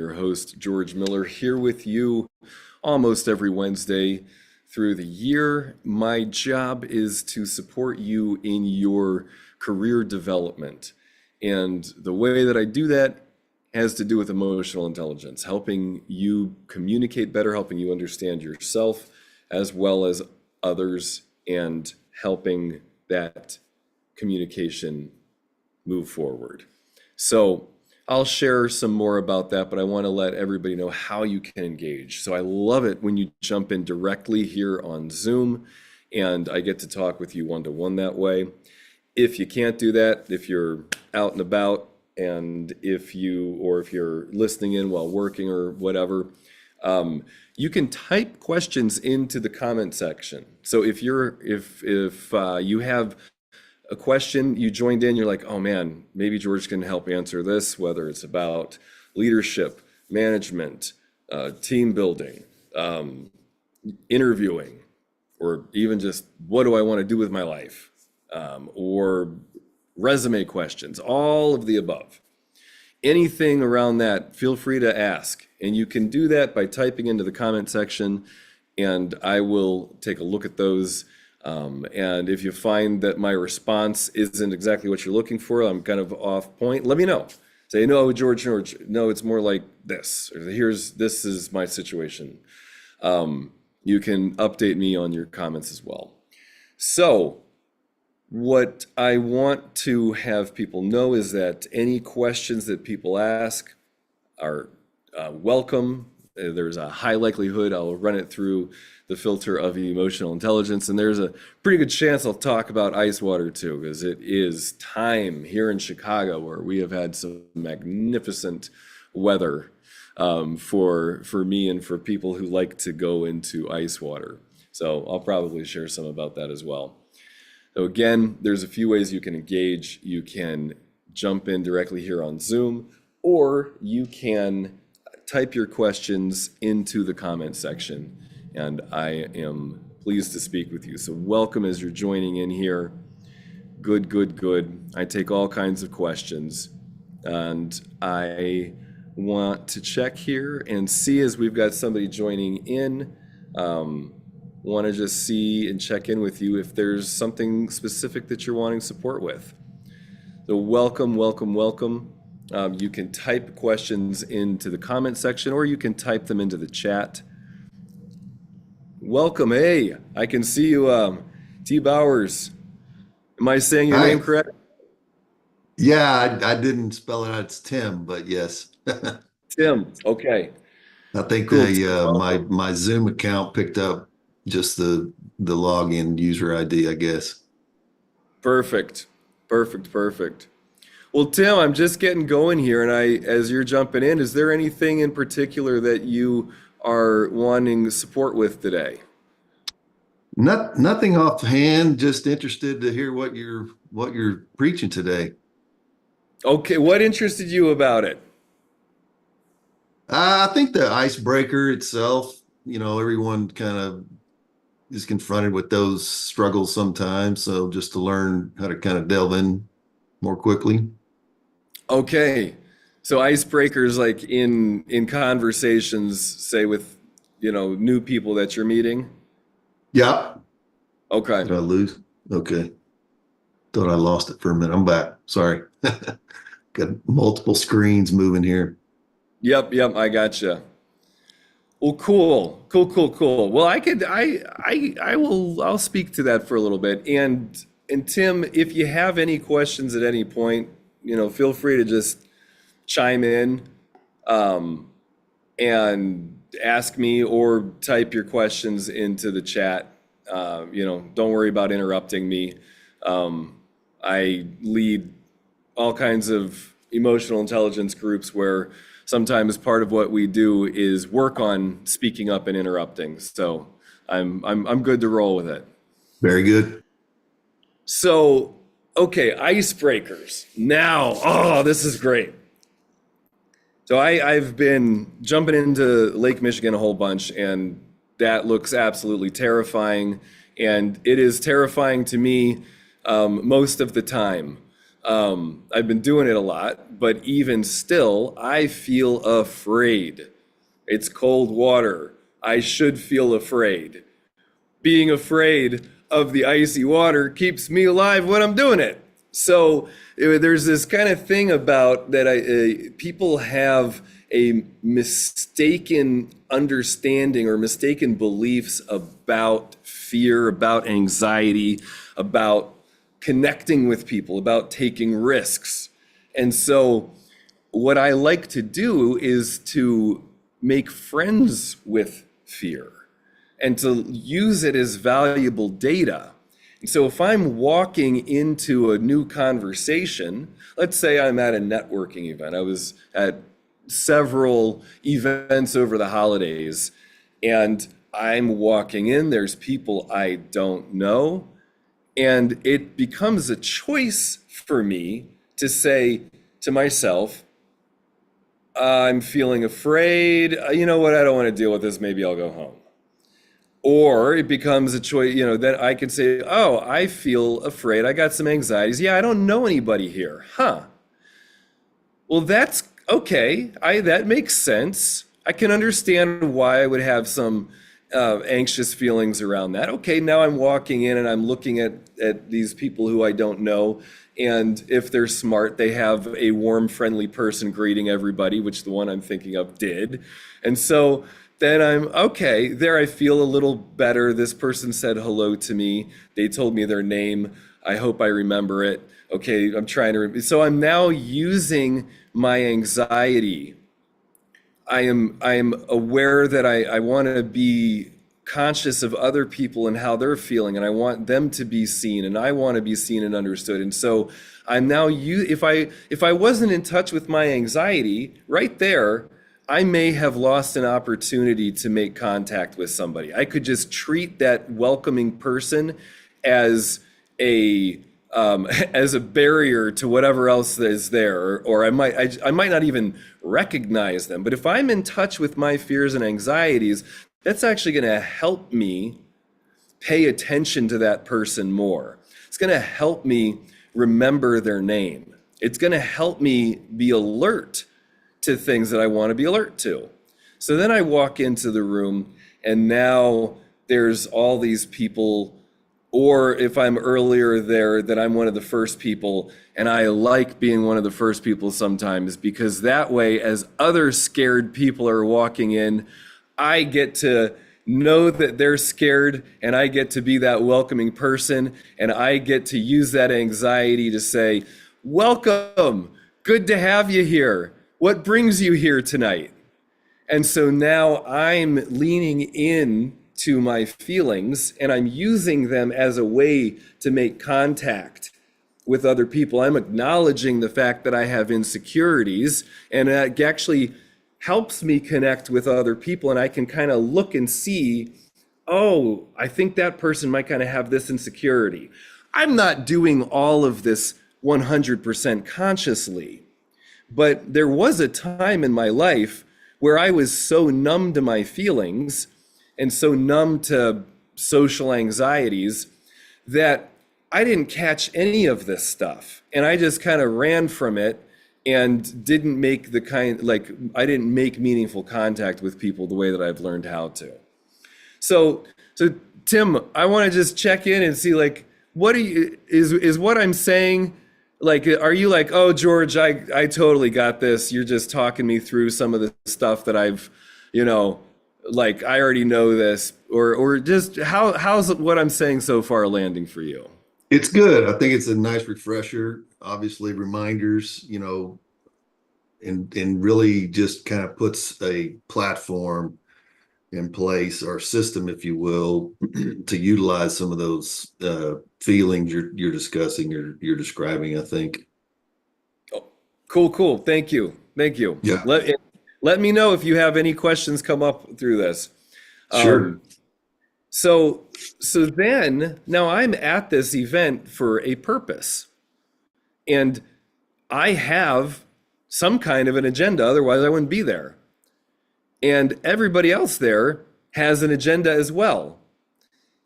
your host, George Miller, here with you almost every Wednesday through the year. My job is to support you in your career development. And the way that I do that has to do with emotional intelligence, helping you communicate better, helping you understand yourself as well as others, and helping that communication move forward. So I'll share some more about that, but I want to let everybody know how you can engage. So I love it when you jump in directly here on Zoom, and I get to talk with you one-to-one that way. If you can't do that, if you're out and about, and if you're listening in while working or whatever, you can type questions into the comment section. So if you have a question, you joined in, you're like, oh man, maybe George can help answer this, whether it's about leadership, management, team building, interviewing, or even just what do I want to do with my life, or resume questions, all of the above. Anything around that, feel free to ask. And you can do that by typing into the comment section, and I will take a look at those. And if you find that my response isn't exactly what you're looking for, I'm kind of off point, let me know. Say, no, George, no, it's more like this, or this is my situation. You can update me on your comments as well. So what I want to have people know is that any questions that people ask are welcome. There's a high likelihood I'll run it through the filter of emotional intelligence, and there's a pretty good chance I'll talk about ice water too, because it is time here in Chicago where we have had some magnificent weather for me and for people who like to go into ice water. So I'll probably share some about that as well. So again, there's a few ways you can engage. You can jump in directly here on Zoom, or you can type your questions into the comment section, and I am pleased to speak with you. So welcome as you're joining in here. Good, good, good. I take all kinds of questions, and I want to check here and see as we've got somebody joining in. Want to just see and check in with you if there's something specific that you're wanting support with. So welcome, welcome, welcome. You can type questions into the comment section, or you can type them into the chat. Welcome. Hey, I can see you, T. Bowers. Am I saying your name correct? Yeah, I didn't spell it out. It's Tim, but yes. Tim. Okay. I think Cool. my Zoom account picked up just the login user ID, I guess. Perfect. Perfect. Perfect. Well, Tim, I'm just getting going here, and as you're jumping in, is there anything in particular that you are wanting support with today? Nothing offhand, just interested to hear what you're preaching today. Okay, what interested you about it? I think the icebreaker itself, everyone kind of is confronted with those struggles sometimes. So just to learn how to kind of delve in more quickly. Okay, so icebreakers like in conversations, say with new people that you're meeting. Yeah. Okay. Did I lose? Okay. Thought I lost it for a minute. I'm back. Sorry. Got multiple screens moving here. Yep, I gotcha. Well, cool. Well, I'll speak to that for a little bit. And Tim, if you have any questions at any point, feel free to just chime in, and ask me, or type your questions into the chat. Don't worry about interrupting me. I lead all kinds of emotional intelligence groups where sometimes part of what we do is work on speaking up and interrupting. So I'm good to roll with it. Very good. So, okay, icebreakers. Now, this is great. So I've been jumping into Lake Michigan a whole bunch, and that looks absolutely terrifying. And it is terrifying to me most of the time. I've been doing it a lot, but even still, I feel afraid. It's cold water. I should feel afraid. Being afraid of the icy water keeps me alive when I'm doing it. So there's this kind of thing about that people have a mistaken understanding or mistaken beliefs about fear, about anxiety, about connecting with people, about taking risks. And so what I like to do is to make friends with fear and to use it as valuable data. So if I'm walking into a new conversation, let's say I'm at a networking event. I was at several events over the holidays, and I'm walking in, there's people I don't know, and it becomes a choice for me to say to myself, I'm feeling afraid. You know what? I don't want to deal with this. Maybe I'll go home. Or it becomes a choice, that I could say, oh, I feel afraid. I got some anxieties. Yeah, I don't know anybody here. Huh. Well, that's okay. That makes sense. I can understand why I would have some anxious feelings around that. Okay, now I'm walking in and I'm looking at these people who I don't know. And if they're smart, they have a warm, friendly person greeting everybody, which the one I'm thinking of did. And so then I'm okay, there I feel a little better. This person said hello to me. They told me their name. I hope I remember it. Okay, I'm trying to remember. So I'm now using my anxiety. I am aware that I want to be conscious of other people and how they're feeling, and I want them to be seen, and I want to be seen and understood. And so I'm now if I wasn't in touch with my anxiety right there, I may have lost an opportunity to make contact with somebody. I could just treat that welcoming person as a as a barrier to whatever else is there, or I might not even recognize them. But if I'm in touch with my fears and anxieties, that's actually going to help me pay attention to that person more. It's going to help me remember their name. It's going to help me be alert to things that I want to be alert to. So then I walk into the room, and now there's all these people, or if I'm earlier there, that I'm one of the first people, and I like being one of the first people sometimes, because that way, as other scared people are walking in, I get to know that they're scared, and I get to be that welcoming person, and I get to use that anxiety to say, welcome, good to have you here. What brings you here tonight? And so now I'm leaning in to my feelings, and I'm using them as a way to make contact with other people. I'm acknowledging the fact that I have insecurities, and that actually helps me connect with other people, and I can kind of look and see, oh, I think that person might kind of have this insecurity. I'm not doing all of this 100% consciously, but there was a time in my life where I was so numb to my feelings and so numb to social anxieties that I didn't catch any of this stuff. And I just kind of ran from it and didn't make I didn't make meaningful contact with people the way that I've learned how to. So Tim, I want to just check in and see, is what I'm saying, are you like, oh, George, I totally got this. You're just talking me through some of the stuff that I've, I already know this, or just how's what I'm saying so far landing for you? It's good. I think it's a nice refresher, obviously reminders, and really just kind of puts a platform in place, or system, if you will, to utilize some of those feelings you're discussing, you're describing, I think. Oh, cool. Thank you. Yeah. Let me know if you have any questions come up through this. Sure. So then now I'm at this event for a purpose, and I have some kind of an agenda, otherwise I wouldn't be there. And everybody else there has an agenda as well.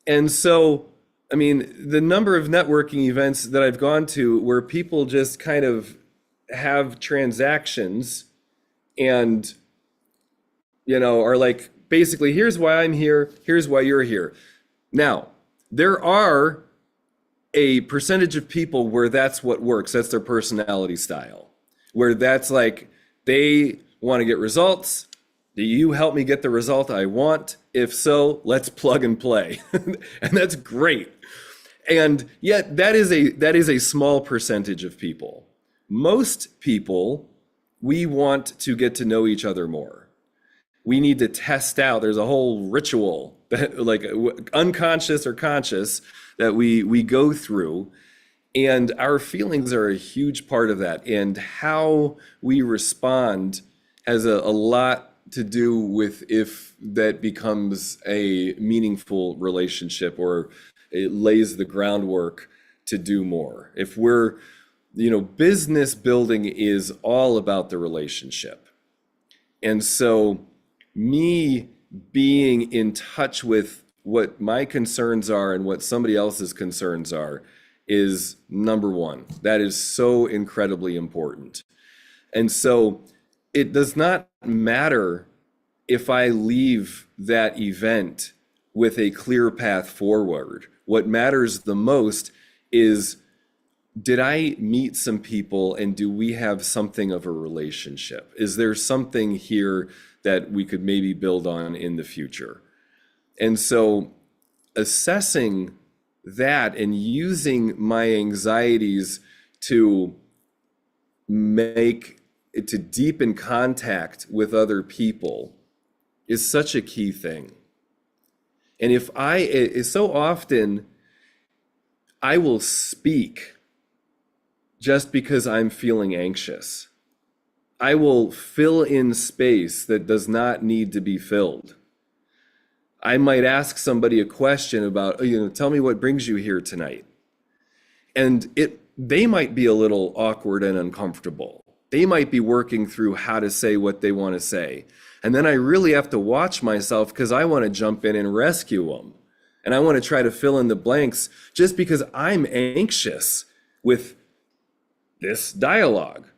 And so I mean, the number of networking events that I've gone to where people just kind of have transactions and, are like, basically, here's why I'm here, here's why you're here. Now, there are a percentage of people where that's what works. That's their personality style, where that's like they want to get results. Do you help me get the result I want? If so, let's plug and play. And that's great. And yet that is a small percentage of people. Most people, we want to get to know each other more. We need to test out. There's a whole ritual that, like, unconscious or conscious, that we go through, and our feelings are a huge part of that. And how we respond has a lot to do with if that becomes a meaningful relationship, or it lays the groundwork to do more. If we're, business building is all about the relationship. And so me being in touch with what my concerns are and what somebody else's concerns are is number one. That is so incredibly important. And so it does not matter if I leave that event with a clear path forward. What matters the most is, did I meet some people and do we have something of a relationship? Is there something here that we could maybe build on in the future? And so assessing that and using my anxieties to to deepen contact with other people is such a key thing. And so often I will speak just because I'm feeling anxious. I will fill in space that does not need to be filled. I might ask somebody a question about, tell me what brings you here tonight. And they might be a little awkward and uncomfortable. They might be working through how to say what they want to say. And then I really have to watch myself, because I want to jump in and rescue them. And I want to try to fill in the blanks just because I'm anxious with this dialogue.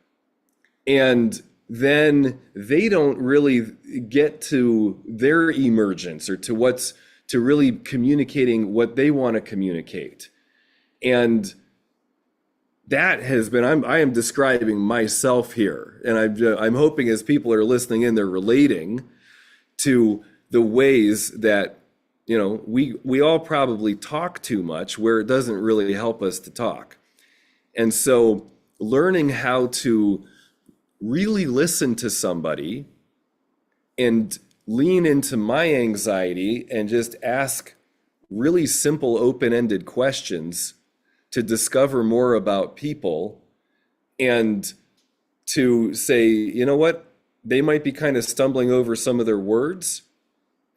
And then they don't really get to their emergence, or to really communicating what they want to communicate. And that has been, I am describing myself here. And I'm hoping as people are listening in, they're relating to the ways that, we all probably talk too much where it doesn't really help us to talk. And so learning how to really listen to somebody and lean into my anxiety and just ask really simple, open-ended questions to discover more about people, and to say, you know what, they might be kind of stumbling over some of their words,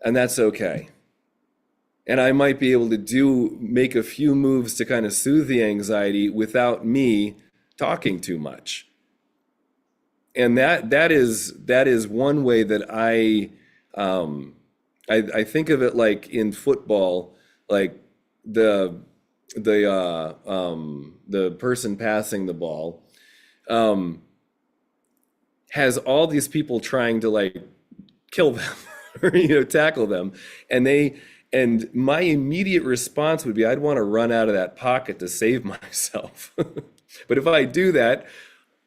and that's okay. And I might be able to make a few moves to kind of soothe the anxiety without me talking too much. And that is one way that I think of it, like in football, like the person passing the ball has all these people trying to, like, kill them or tackle them, and my immediate response would be, I'd want to run out of that pocket to save myself. But if I do that,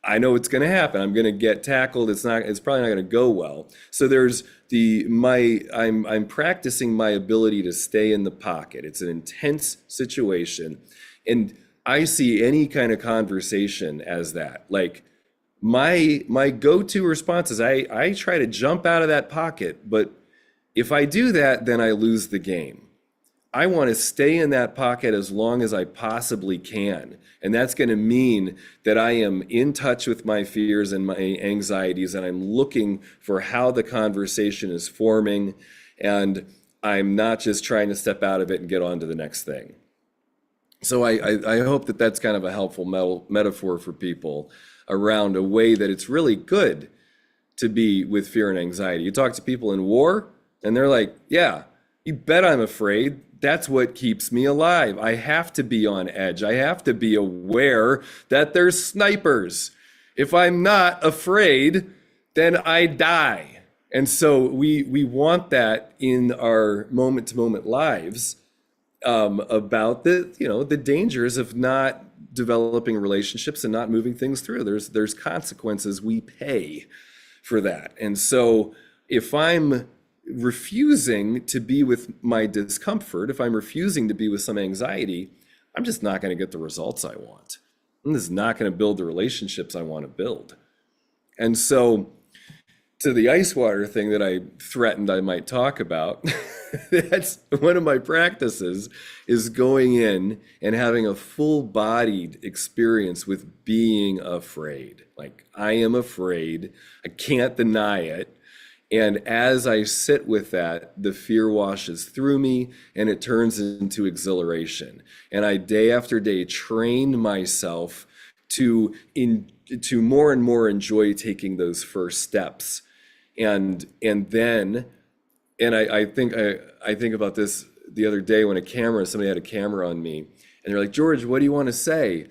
I know it's going to happen. I'm going to get tackled. It's probably not going to go well. So there's I'm practicing my ability to stay in the pocket. It's an intense situation. And I see any kind of conversation as that. Like, my go-to response is I try to jump out of that pocket, but if I do that, then I lose the game. I want to stay in that pocket as long as I possibly can. And that's going to mean that I am in touch with my fears and my anxieties, and I'm looking for how the conversation is forming, and I'm not just trying to step out of it and get on to the next thing. So I hope that that's kind of a helpful metaphor for people around a way that it's really good to be with fear and anxiety. You talk to people in war, and they're like, yeah, you bet I'm afraid. That's what keeps me alive. I have to be on edge. I have to be aware that there's snipers. If I'm not afraid, then I die. And so we want that in our moment to moment lives, about the dangers of not developing relationships and not moving things through. There's consequences we pay for that. And so if I'm refusing to be with my discomfort, if I'm refusing to be with some anxiety, I'm just not going to get the results I want. I'm just not going to build the relationships I want to build. And so, to the ice water thing that I threatened I might talk about, that's one of my practices, is going in and having a full-bodied experience with being afraid. Like, I am afraid. I can't deny it. And as I sit with that, the fear washes through me and it turns into exhilaration. And I day after day train myself to more and more enjoy taking those first steps. And then I think about this the other day when somebody had a camera on me and they're like, George, what do you want to say?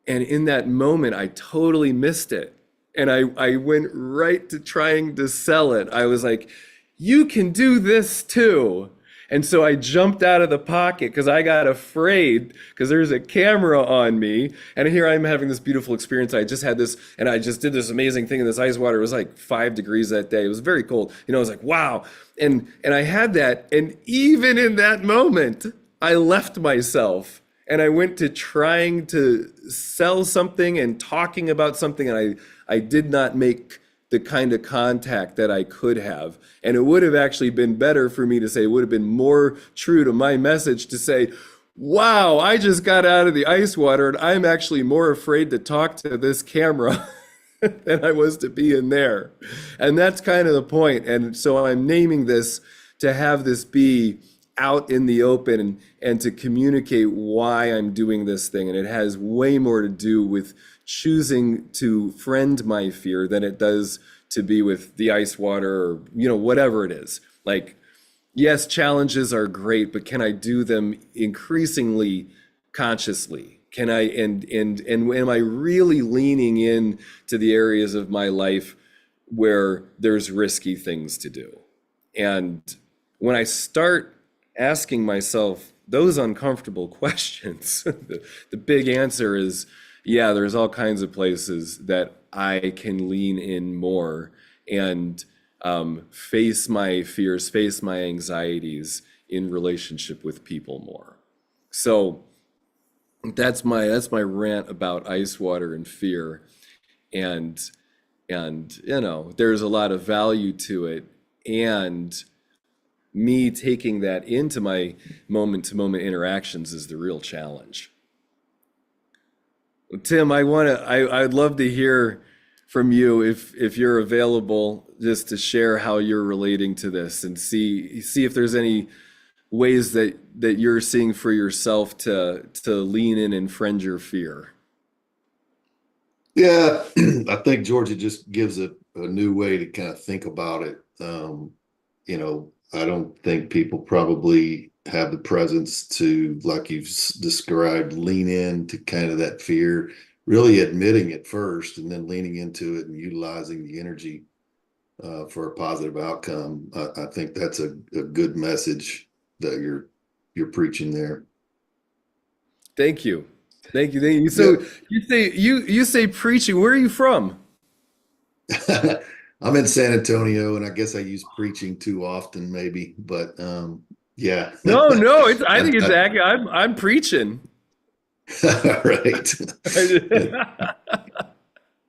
And in that moment, I totally missed it. And I went right to trying to sell it. I was like, you can do this too. And so I jumped out of the pocket because I got afraid because there's a camera on me. And here I'm having this beautiful experience. I just had this, and I just did this amazing thing in this ice water. It was like 5 degrees that day. It was very cold. I was like, wow. And I had that. And even in that moment, I left myself. And I went to trying to sell something and talking about something, and I did not make the kind of contact that I could have. And it would have actually been better for me to say, it would have been more true to my message to say, wow, I just got out of the ice water and I'm actually more afraid to talk to this camera than I was to be in there. And that's kind of the point. And so I'm naming this to have this be out in the open and to communicate why I'm doing this thing. And it has way more to do with choosing to friend my fear than it does to be with the ice water or, whatever it is. Like, yes, challenges are great, but can I do them increasingly consciously? Can I, and am I really leaning in to the areas of my life where there's risky things to do? And when I start asking myself those uncomfortable questions, the big answer is, yeah, there's all kinds of places that I can lean in more and face my fears, face my anxieties in relationship with people more. So that's my rant about ice water and fear, and there's a lot of value to it, and me taking that into my moment to moment interactions is the real challenge. Tim, I'd love to hear from you if you're available, just to share how you're relating to this and see if there's any ways that you're seeing for yourself to lean in and friend your fear. Yeah, I think Georgia just gives a new way to kind of think about it. I don't think people probably have the presence to, like you've described, lean in to kind of that fear, really admitting it first and then leaning into it and utilizing the energy for a positive outcome. I think that's a good message that you're preaching there. Thank you. Thank you. Thank you. Yeah. So you say preaching. Where are you from? I'm in San Antonio, and I guess I use preaching too often, maybe, but yeah. No, no, I think it's I, accurate. I'm preaching. right.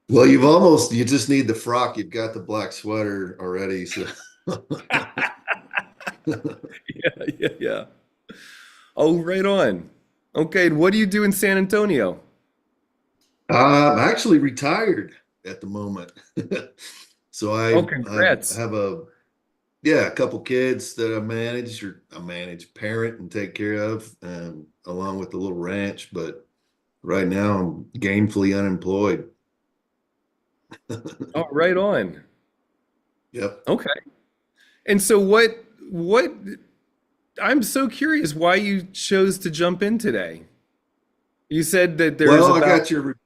Well, you just need the frock. You've got the black sweater already. So Yeah, yeah, yeah. Oh, right on. Okay, and what do you do in San Antonio? I'm actually retired at the moment. So Oh, I congrats. have a couple kids that I manage, parent and take care of, along with the little ranch. But right now I'm gainfully unemployed. Oh, right on. Yep. Okay. And so what I'm so curious why you chose to jump in today. You said that there's Well, I about, got your,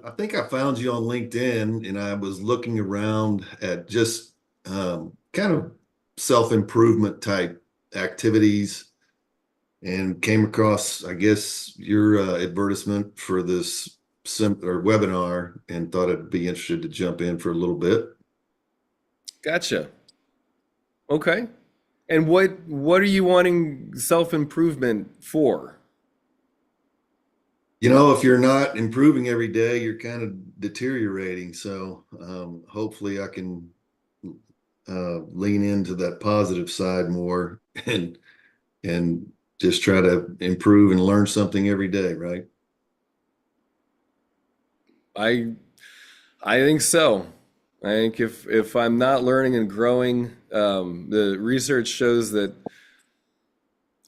I think I found you on LinkedIn and I was looking around at just kind of self-improvement type activities and came across, I guess, your advertisement for this sim or webinar and thought I'd be interested to jump in for a little bit. gotcha. Okay. And what are you wanting self-improvement for? If you're not improving every day, you're kind of deteriorating. So hopefully I can lean into that positive side more and just try to improve and learn something every day, right? I I think so. I think if I'm not learning and growing, the research shows that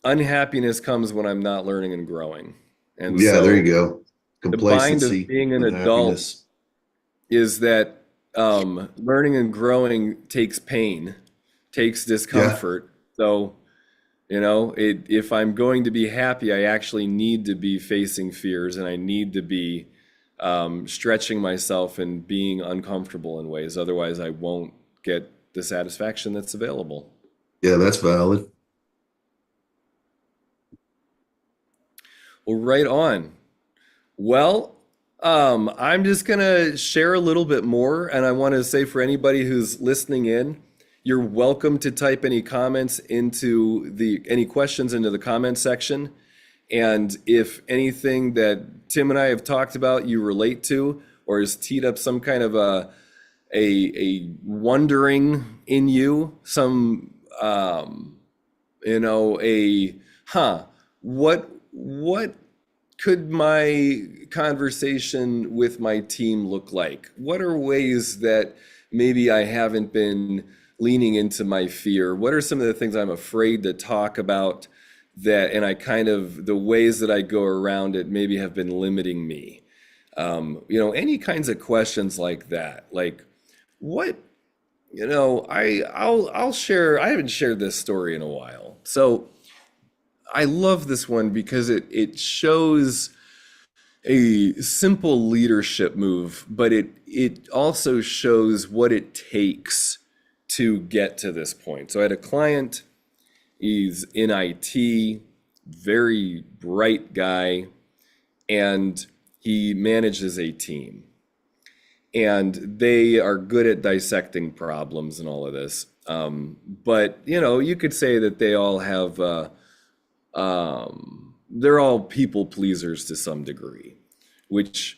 unhappiness comes when I'm not learning and growing. And Yeah, there you so go. the bind of Complacency, being an adult unhappiness. is that learning and growing takes pain, takes Yeah, discomfort. So, if I'm going to be happy, I actually need to be facing fears and I need to be stretching myself and being uncomfortable in ways. Otherwise, I won't get the satisfaction that's available. yeah, that's valid. Well, right on. Well, I'm just gonna share a little bit more, and I want to say for anybody who's listening in, you're welcome to type any comments into any questions into the comment section. And if anything that Tim and I have talked about you relate to, or has teed up some kind of a wondering in you, some a what could my conversation with my team look like? What are ways that maybe I haven't been leaning into my fear? What are some of the things I'm afraid to talk about and I kind of, the ways that I go around it maybe have been limiting me? Any kinds of questions like that. Like, what, I'll share, I haven't shared this story in a while. So I love this one because it shows a simple leadership move, but it also shows what it takes to get to this point. So I had a client, he's in IT, very bright guy, and he manages a team. And they are good at dissecting problems and all of this. But you could say that they all have they're all people pleasers to some degree, which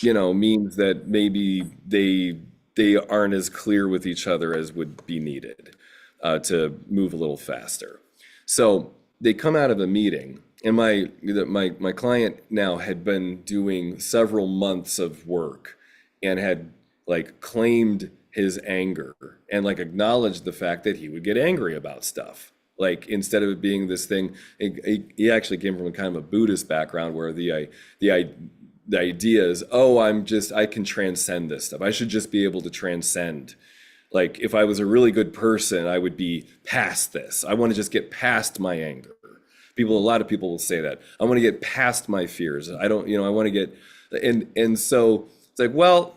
means that maybe they aren't as clear with each other as would be needed to move a little faster. So they come out of a meeting, and my client now had been doing several months of work and had like claimed his anger and like acknowledged the fact that he would get angry about stuff. Like instead of it being this thing, he actually came from a kind of a Buddhist background where the idea is, oh, I can transcend this stuff. I should just be able to transcend. Like if I was a really good person, I would be past this. I want to just get past my anger. A lot of people will say that. I want to get past my fears. I don't, I want to get, and so it's like, well,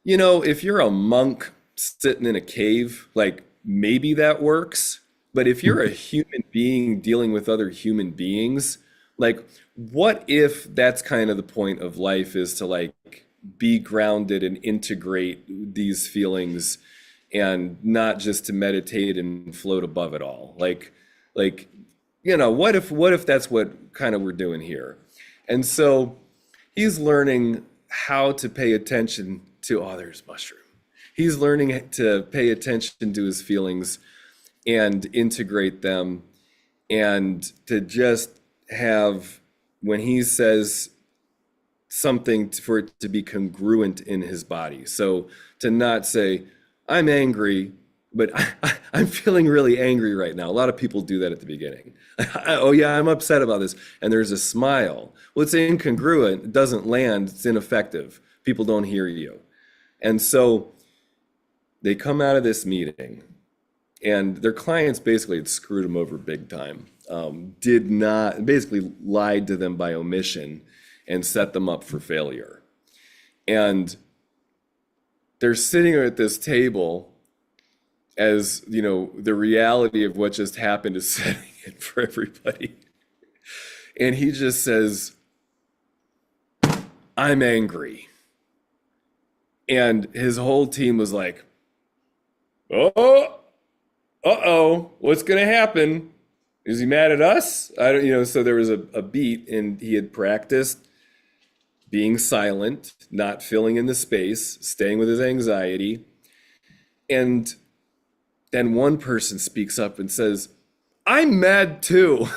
if you're a monk sitting in a cave, like maybe that works. But if you're a human being dealing with other human beings, like what if that's kind of the point of life is to like be grounded and integrate these feelings and not just to meditate and float above it all. Like what if that's what kind of we're doing here? And so he's learning how to pay attention to, oh, there's mushroom. He's learning to pay attention to his feelings and integrate them and to just have, when he says something, for it to be congruent in his body. So to not say, I'm angry, but I'm feeling really angry right now. A lot of people do that at the beginning. Oh yeah, I'm upset about this. And there's a smile. Well, it's incongruent. It doesn't land. It's ineffective. People don't hear you. And so they come out of this meeting and their clients basically had screwed them over big time. Did not basically lied to them by omission and set them up for failure. And they're sitting at this table as you know the reality of what just happened is setting in for everybody. And he just says, "I'm angry." And his whole team was like, "Oh, uh-oh, what's gonna happen? Is he mad at us?" I don't, so there was a beat, and he had practiced being silent, not filling in the space, staying with his anxiety. And then one person speaks up and says, "I'm mad too."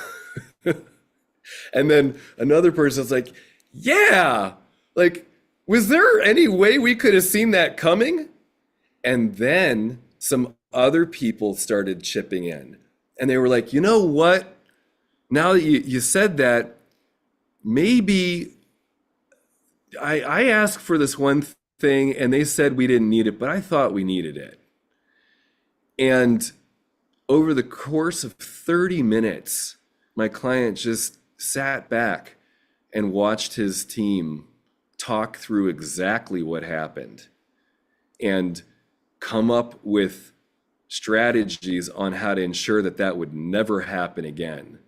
And then another person's like, "Yeah, like, was there any way we could have seen that coming?" And then some other people started chipping in. And they were like, "You know what? Now that you said that, maybe I asked for this one thing and they said we didn't need it, but I thought we needed it." And over the course of 30 minutes, my client just sat back and watched his team talk through exactly what happened and come up with strategies on how to ensure that that would never happen again,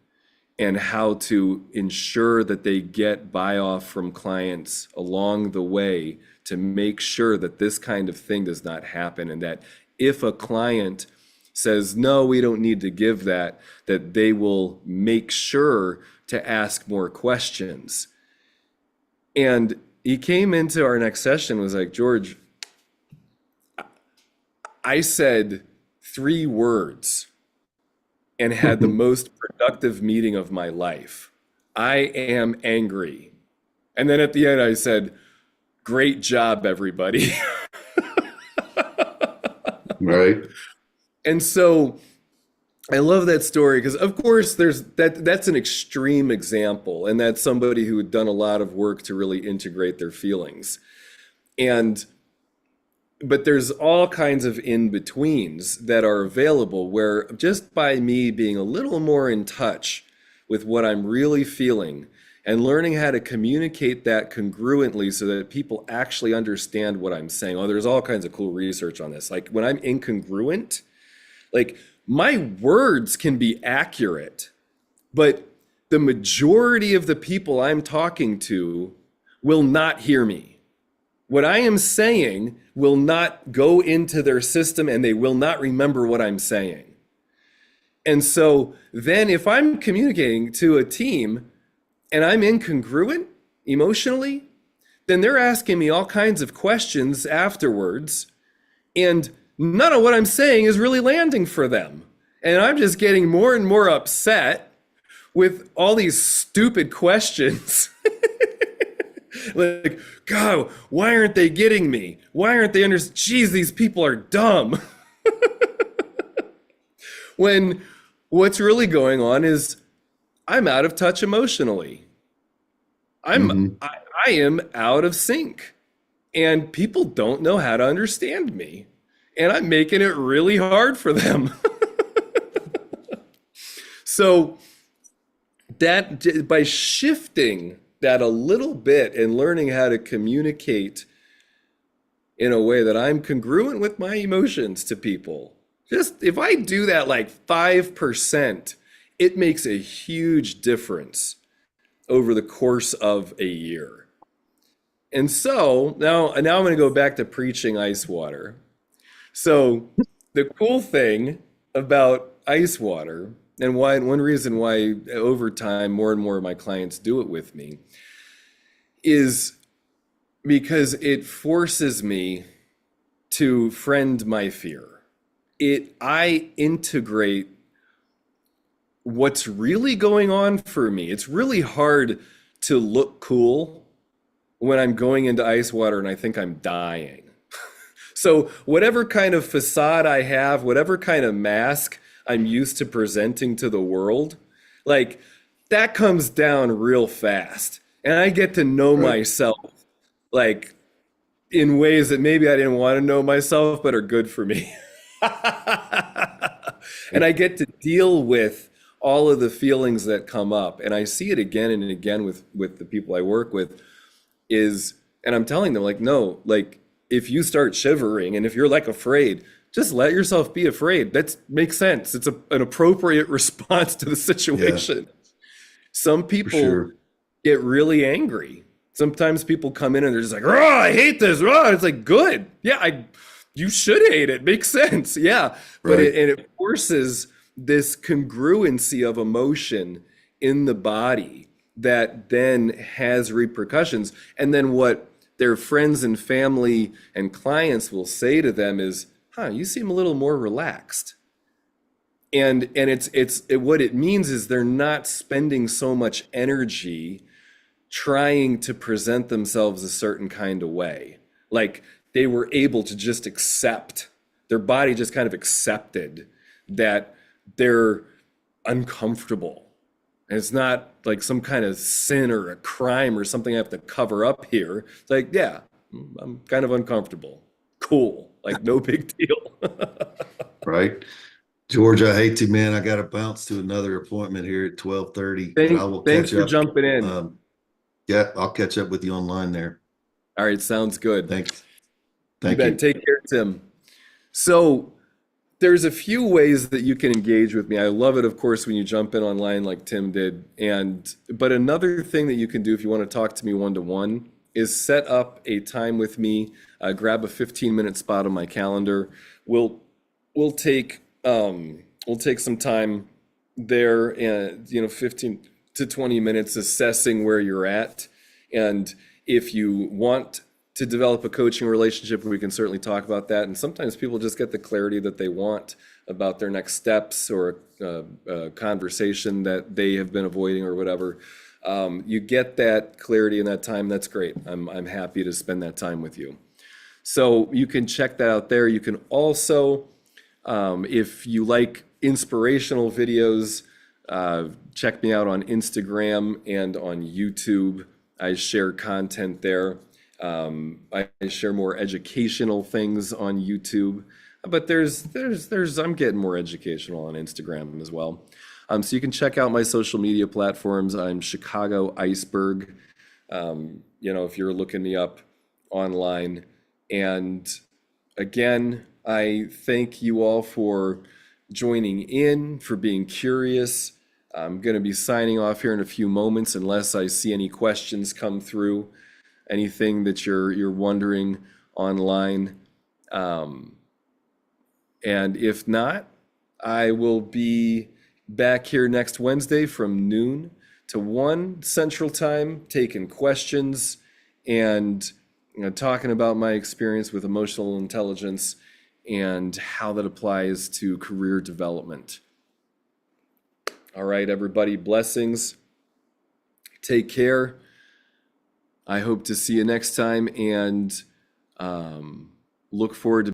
and how to ensure that they get buy-off from clients along the way to make sure that this kind of thing does not happen, and that if a client says, "No, we don't need to give that," that they will make sure to ask more questions. And he came into our next session, was like, "George, I said 3 words and had the most productive meeting of my life. I am angry." And then at the end, I said, "Great job, everybody." Right. And so I love that story because, of course, that's an extreme example, and that's somebody who had done a lot of work to really integrate their feelings. And but there's all kinds of in-betweens that are available where just by me being a little more in touch with what I'm really feeling and learning how to communicate that congruently so that people actually understand what I'm saying. Oh, there's all kinds of cool research on this. Like when I'm incongruent, like my words can be accurate, but the majority of the people I'm talking to will not hear me. What I am saying will not go into their system and they will not remember what I'm saying. And so then if I'm communicating to a team and I'm incongruent emotionally, then they're asking me all kinds of questions afterwards, and none of what I'm saying is really landing for them. And I'm just getting more and more upset with all these stupid questions. Like, God, why aren't they getting me? Why aren't they Geez, these people are dumb. When what's really going on is I'm out of touch emotionally. Mhm. I am out of sync. And people don't know how to understand me. And I'm making it really hard for them. So that by shifting that a little bit and learning how to communicate in a way that I'm congruent with my emotions to people, just if I do that like 5%, it makes a huge difference over the course of a year. And so now I'm going to go back to preaching ice water. So the cool thing about ice water, and why one reason why over time more and more of my clients do it with me, is because it forces me to friend my fear. I integrate what's really going on for me. It's really hard to look cool when I'm going into ice water and I think I'm dying. So whatever kind of facade I have, whatever kind of mask I'm used to presenting to the world, like that comes down real fast. And I get to know Right. myself like in ways that maybe I didn't want to know myself, but are good for me. And I get to deal with all of the feelings that come up. And I see it again and again with the people I work with is, and I'm telling them like, no, like if you start shivering and if you're like afraid, just let yourself be afraid. That makes sense. It's an appropriate response to the Yeah, situation. Some for people sure. get really angry. Sometimes people come in and they're just like, "Oh, I hate this." Oh, it's like, good. Yeah, you should hate it. Makes sense. Yeah. But Right. it forces this congruency of emotion in the body that then has repercussions. And then what their friends and family and clients will say to them is, "Huh, you seem a little more relaxed." And what it means is they're not spending so much energy trying to present themselves a certain kind of way. Like they were able to just accept, their body just kind of accepted that they're uncomfortable. And it's not like some kind of sin or a crime or something I have to cover up here. It's like, yeah, I'm kind of uncomfortable. Cool. Like no big deal. Right. George, I hate to, man. I got to bounce to another appointment here at 12:30, but I will Thanks catch for up. jumping in. Yeah, I'll catch up with you online there. All right, sounds good. Thanks. You Thank bet. you. Take care, Tim. So there's a few ways that you can engage with me. I love it, of course, when you jump in online like Tim did. But another thing that you can do if you want to talk to me one to one is set up a time with me. Grab a 15-minute spot on my calendar. We'll we'll take some time there, and 15 to 20 minutes assessing where you're at. And if you want to develop a coaching relationship, we can certainly talk about that. And sometimes people just get the clarity that they want about their next steps or a conversation that they have been avoiding or whatever. You get that clarity in that time. That's great. I'm happy to spend that time with you. So you can check that out there. You can also, if you like inspirational videos, check me out on Instagram and on YouTube. I share content there. I share more educational things on YouTube, but I'm getting more educational on Instagram as well. So you can check out my social media platforms. I'm Chicago Iceberg. If you're looking me up online. And again, I thank you all for joining in, for being curious. I'm going to be signing off here in a few moments unless I see any questions come through, anything that you're wondering online. Um, and if not, I will be back here next Wednesday from noon to 1 Central Time, taking questions and talking about my experience with emotional intelligence and how that applies to career development. All right, everybody, blessings. Take care. I hope to see you next time and look forward to